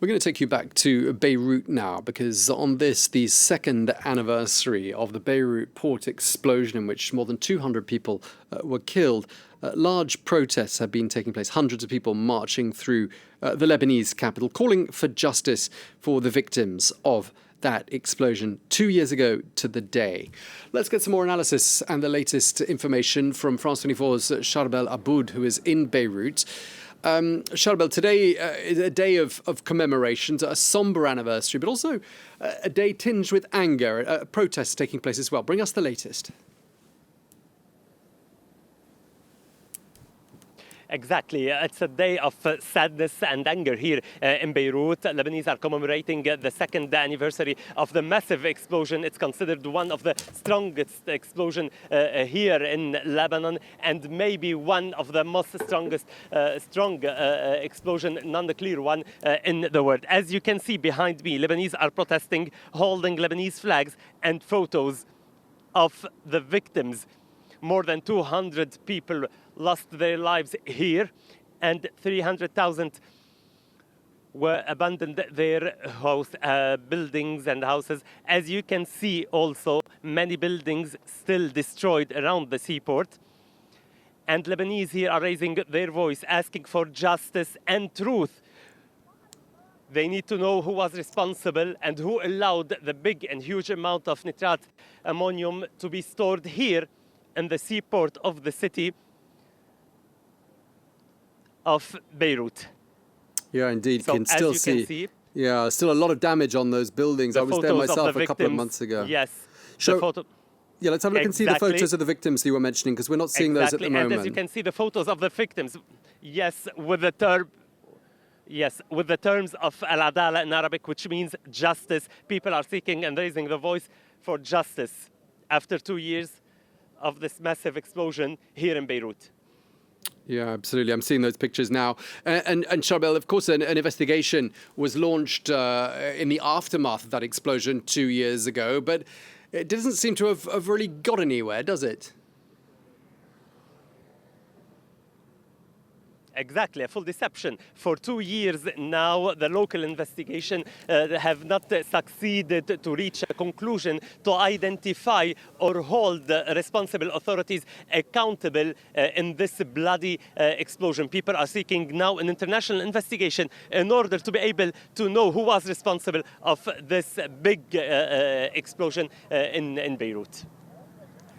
We're going to take you back to Beirut now, because on this, the second anniversary of the Beirut port explosion in which more than 200 people were killed, large protests have been taking place, hundreds of people marching through the Lebanese capital, calling for justice for the victims of that explosion 2 years ago to the day. Let's get some more analysis and the latest information from France 24's Charbel Abboud, who is in Beirut. Charbel, today is a day of commemorations, a sombre anniversary, but also a day tinged with anger, protests taking place as well. Bring us the latest. Exactly. It's a day of sadness and anger here in Beirut. Lebanese are commemorating the second anniversary of the massive explosion. It's considered one of the strongest explosions here in Lebanon, and maybe one of the most strong explosion, non-nuclear one in the world. As you can see behind me, Lebanese are protesting, holding Lebanese flags and photos of the victims. More than 200 people lost their lives here, and 300,000 were abandoned their buildings and houses. As you can see also, many buildings still destroyed around the seaport. And Lebanese here are raising their voice, asking for justice and truth. They need to know who was responsible and who allowed the big and huge amount of nitrat ammonium to be stored here in the seaport of the city of Beirut. Yeah, indeed. So Can still see, yeah, still a lot of damage on those buildings. I was there myself a couple of months ago. Yes. Yeah, let's have a look and see the photos of the victims you were mentioning, because we're not seeing those at the moment. And as you can see, the photos of the victims, yes, with the terms of al-adala in Arabic, which means justice. People are seeking and raising the voice for justice after 2 years of this massive explosion here in Beirut. Yeah, absolutely. I'm seeing those pictures now. And Charbel, of course, an investigation was launched in the aftermath of that explosion 2 years ago, but it doesn't seem to have really got anywhere, does it? Exactly, a full deception. For 2 years now, the local investigation have not succeeded to reach a conclusion to identify or hold the responsible authorities accountable in this bloody explosion. People are seeking now an international investigation in order to be able to know who was responsible of this big explosion in Beirut.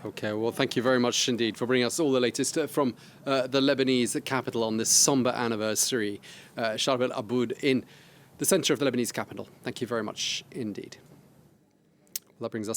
Okay, well, thank you very much indeed for bringing us all the latest from the Lebanese capital on this somber anniversary. Charbel Abboud in the centre of the Lebanese capital. Thank you very much indeed. Well, that brings us